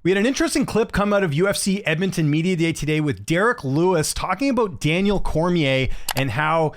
We had an interesting clip come out of UFC Edmonton Media Day today with Derrick Lewis talking about Daniel Cormier and how,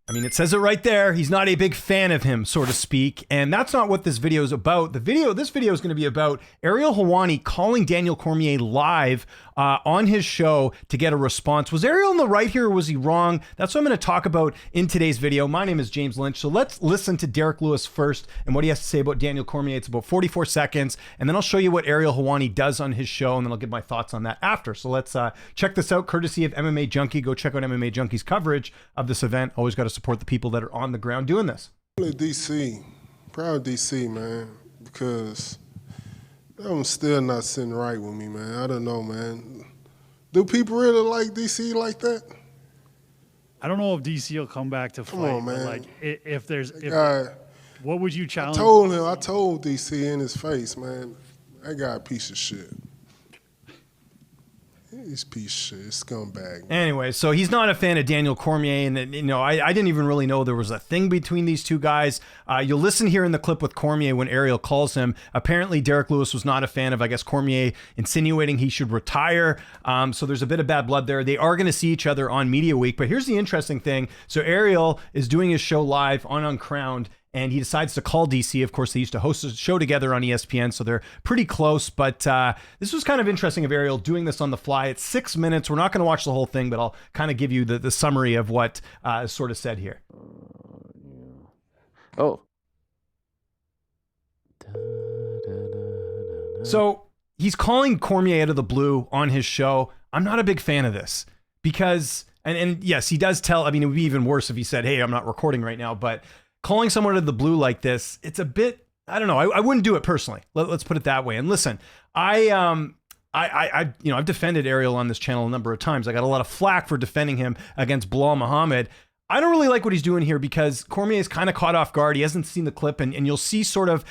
I mean, it says it right there, he's not a big fan of him, so to speak. And that's not what this video is about. This video is going to be about Ariel Helwani calling Daniel Cormier live on his show to get a response. Was Ariel in the right here or was he wrong? That's what I'm going to talk about in today's video. My name is James Lynch. So let's listen to Derrick Lewis first and what he has to say about Daniel Cormier. It's about 44 seconds. And then I'll show you what Ariel Helwani does on his show. And then I'll give my thoughts on that after. So let's check this out, courtesy of MMA Junkie. Go check out MMA Junkie's coverage of this event. Always got to support the people that are on the ground doing this. DC, proud of DC, man, because I'm still not sitting right with me, man. I don't know, man. Do people really like DC like that? I don't know if DC will come back to fight. Come on, man. Like, if what would you challenge? I told DC in his face, man, that guy a piece of shit. He's a piece of shit, scumbag. Anyway, so he's not a fan of Daniel Cormier, and you know, I didn't even really know there was a thing between these two guys. You'll listen here in the clip with Cormier when Ariel calls him. Apparently, Derrick Lewis was not a fan of, I guess, Cormier insinuating he should retire. So there's a bit of bad blood there. They are going to see each other on Media Week, but here's the interesting thing. So Ariel is doing his show live on Uncrowned, and he decides to call DC. Of course, they used to host a show together on ESPN, so they're pretty close. But this was kind of interesting of Ariel doing this on the fly. It's 6 minutes. We're not going to watch the whole thing, but I'll kind of give you the summary of what is sort of said here. Oh. So he's calling Cormier out of the blue on his show. I'm not a big fan of this because, and yes, he does tell, I mean, it would be even worse if he said, hey, I'm not recording right now, but calling someone out of the blue like this, it's a bit, I don't know. I wouldn't do it personally. Let's put it that way. And listen, I've defended Ariel on this channel a number of times. I got a lot of flack for defending him against Bilal Muhammad. I don't really like what he's doing here because Cormier is kind of caught off guard. He hasn't seen the clip, and you'll see sort of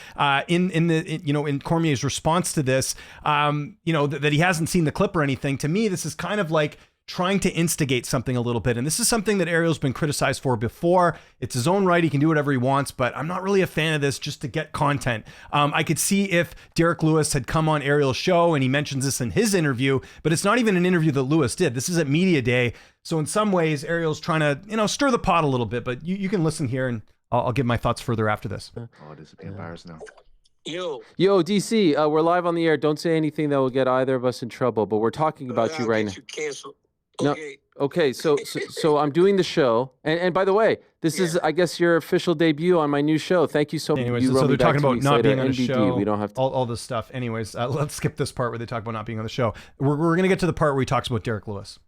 in Cormier's response to this, that he hasn't seen the clip or anything. To me, this is kind of like trying to instigate something a little bit. And this is something that Ariel's been criticized for before. It's his own right. He can do whatever he wants, but I'm not really a fan of this just to get content. I could see if Derrick Lewis had come on Ariel's show and he mentions this in his interview, but it's not even an interview that Lewis did. This is at Media Day. So in some ways, Ariel's trying to, stir the pot a little bit, but you can listen here and I'll give my thoughts further after this. Oh, it is a virus now. Yo, DC, we're live on the air. Don't say anything that will get either of us in trouble, but we're talking about you right now. Cancel. Okay. No, okay, so I'm doing the show, and by the way, this is, I guess, your official debut on my new show. Thank you so much. Anyways, so they're talking about not being on the show. We don't have to... all this stuff. Anyways, let's skip this part where they talk about not being on the show. We're going to get to the part where he talks about Derrick Lewis.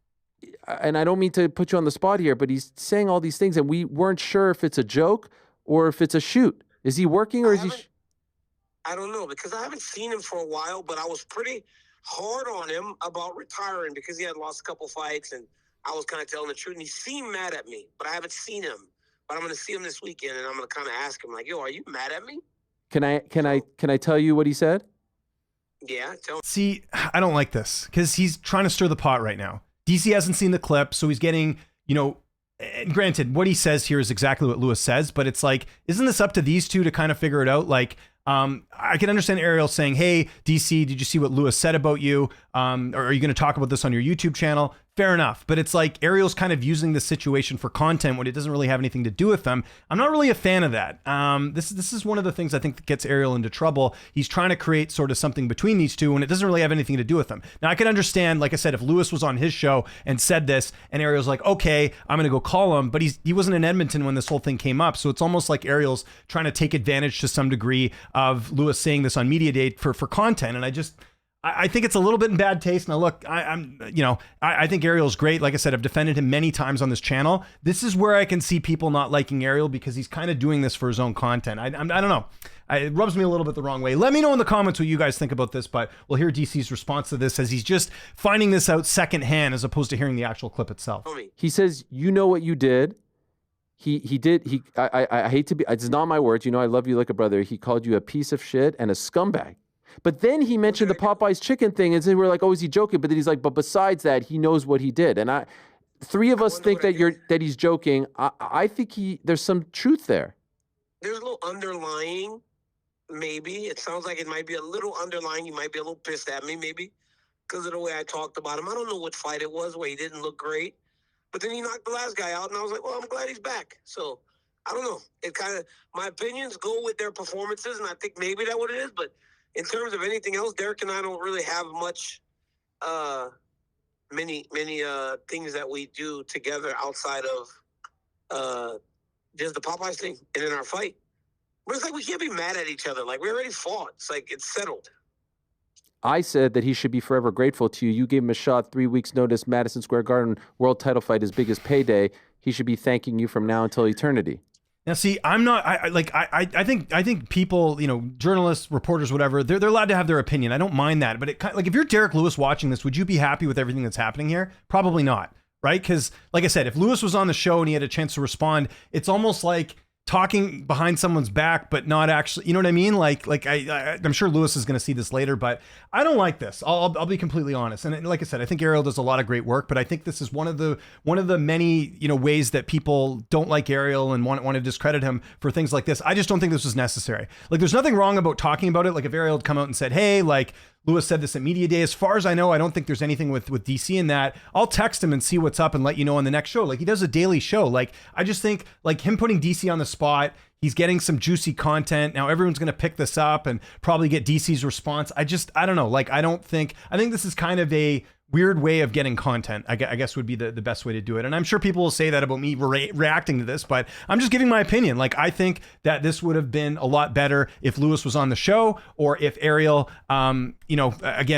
And I don't mean to put you on the spot here, but he's saying all these things, and we weren't sure if it's a joke or if it's a shoot. Is he working or is he? I don't know, because I haven't seen him for a while, but I was pretty hard on him about retiring because he had lost a couple fights, and I was kind of telling the truth, and he seemed mad at me, but I haven't seen him. But I'm going to see him this weekend, and I'm going to kind of ask him, like, yo, are you mad at me? Can I tell you what he said? Yeah, tell me. See, I don't like this because he's trying to stir the pot right now. DC hasn't seen the clip, so he's getting, and granted, what he says here is exactly what Lewis says, but it's like, isn't this up to these two to kind of figure it out? Like, I can understand Ariel saying, hey, DC, did you see what Lewis said about you? Or are you going to talk about this on your YouTube channel? Fair enough. But it's like Ariel's kind of using this situation for content when it doesn't really have anything to do with them. I'm not really a fan of that. This is one of the things I think that gets Ariel into trouble. He's trying to create sort of something between these two when it doesn't really have anything to do with them. Now, I can understand, like I said, if Lewis was on his show and said this and Ariel's like, okay, I'm going to go call him. But he wasn't in Edmonton when this whole thing came up. So it's almost like Ariel's trying to take advantage to some degree of Lewis saying this on Media Day for content. And I think it's a little bit in bad taste. Now, look, I think Ariel's great. Like I said, I've defended him many times on this channel. This is where I can see people not liking Ariel because he's kind of doing this for his own content. I don't know. It rubs me a little bit the wrong way. Let me know in the comments what you guys think about this, but we'll hear DC's response to this as he's just finding this out secondhand as opposed to hearing the actual clip itself. He says, you know what you did. I hate to be, it's not my words. I love you like a brother. He called you a piece of shit and a scumbag. But then he mentioned the Popeye's chicken thing, and then we're like, oh, is he joking? But then he's like, but besides that, he knows what he did. And three of us think that he's joking. I think there's some truth there. There's a little underlying maybe. It sounds like it might be a little underlying. He might be a little pissed at me, maybe, because of the way I talked about him. I don't know what fight it was where he didn't look great. But then he knocked the last guy out, and I was like, well, I'm glad he's back. So, I don't know. It kind of, my opinions go with their performances, and I think maybe that's what it is. But in terms of anything else, Derrick and I don't really have much, many things that we do together outside of just the Popeyes thing and in our fight. But it's like we can't be mad at each other. Like, we already fought. It's like it's settled. I said that he should be forever grateful to you. You gave him a shot, 3 weeks notice, Madison Square Garden, world title fight, his biggest payday. He should be thanking you from now until eternity. Now, see, I'm not. I think people, journalists, reporters, whatever, they're allowed to have their opinion. I don't mind that, but if you're Derrick Lewis watching this, would you be happy with everything that's happening here? Probably not, right? Because, like I said, if Lewis was on the show and he had a chance to respond, it's almost like talking behind someone's back, but not actually, you know what I mean? I'm sure Lewis is going to see this later, but I don't like this. I'll be completely honest. And like I said, I think Ariel does a lot of great work, but I think this is one of the many, ways that people don't like Ariel and want to discredit him for things like this. I just don't think this was necessary. Like, there's nothing wrong about talking about it. Like, if Ariel had come out and said, hey, like, Lewis said this at Media Day. As far as I know, I don't think there's anything with DC in that. I'll text him and see what's up and let you know on the next show. Like, he does a daily show. Like, I just think, like, him putting DC on the spot, he's getting some juicy content. Now everyone's going to pick this up and probably get DC's response. I don't know. Like, I think this is kind of a weird way of getting content, I guess would be the best way to do it. And I'm sure people will say that about me reacting to this, but I'm just giving my opinion. Like, I think that this would have been a lot better if Lewis was on the show, or if Ariel, again,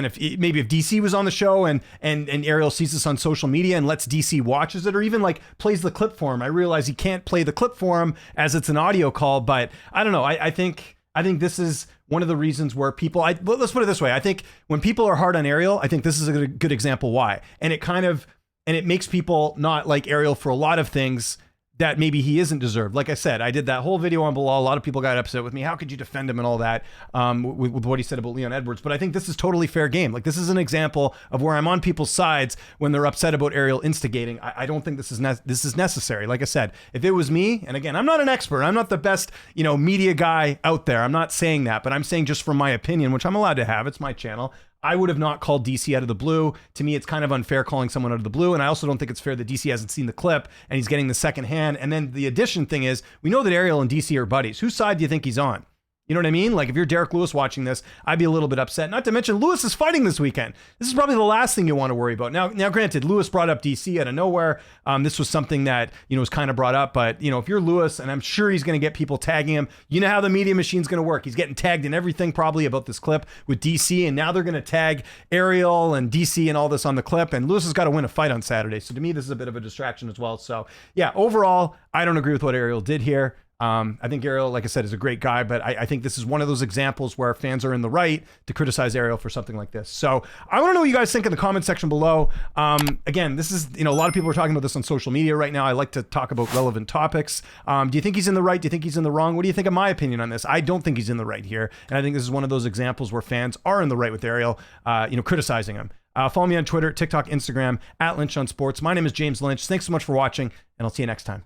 if DC was on the show and Ariel sees this on social media and lets DC watches it, or even like plays the clip for him. I realize he can't play the clip for him as it's an audio call, but I don't know. I think this is one of the reasons where people, let's put it this way. I think when people are hard on Ariel, I think this is a good example why. And it makes people not like Ariel for a lot of things that maybe he isn't deserved. Like I said, I did that whole video on Bilal. A lot of people got upset with me. How could you defend him and all that with what he said about Leon Edwards? But I think this is totally fair game. Like, this is an example of where I'm on people's sides when they're upset about Ariel instigating. I don't think this is necessary. Like I said, if it was me, and again, I'm not an expert. I'm not the best, media guy out there. I'm not saying that, but I'm saying just from my opinion, which I'm allowed to have. It's my channel. I would have not called DC out of the blue. To me, it's kind of unfair calling someone out of the blue. And I also don't think it's fair that DC hasn't seen the clip and he's getting the second hand. And then the addition thing is, we know that Ariel and DC are buddies. Whose side do you think he's on? You know what I mean? Like, if you're Derrick Lewis watching this, I'd be a little bit upset. Not to mention, Lewis is fighting this weekend. This is probably the last thing you want to worry about. Now, granted, Lewis brought up DC out of nowhere. This was something that, was kind of brought up. But, if you're Lewis, and I'm sure he's going to get people tagging him, you know how the media machine's going to work. He's getting tagged in everything probably about this clip with DC. And now they're going to tag Ariel and DC and all this on the clip. And Lewis has got to win a fight on Saturday. So to me, this is a bit of a distraction as well. So yeah, overall, I don't agree with what Ariel did here. I think Ariel, like I said, is a great guy, but I think this is one of those examples where fans are in the right to criticize Ariel for something like this. So I want to know what you guys think in the comment section below. Again, this is, a lot of people are talking about this on social media right now. I like to talk about relevant topics. Do you think he's in the right? Do you think he's in the wrong? What do you think of my opinion on this? I don't think he's in the right here. And I think this is one of those examples where fans are in the right with Ariel, criticizing him. Follow me on Twitter, TikTok, Instagram, @Lynch on Sports. My name is James Lynch. Thanks so much for watching, and I'll see you next time.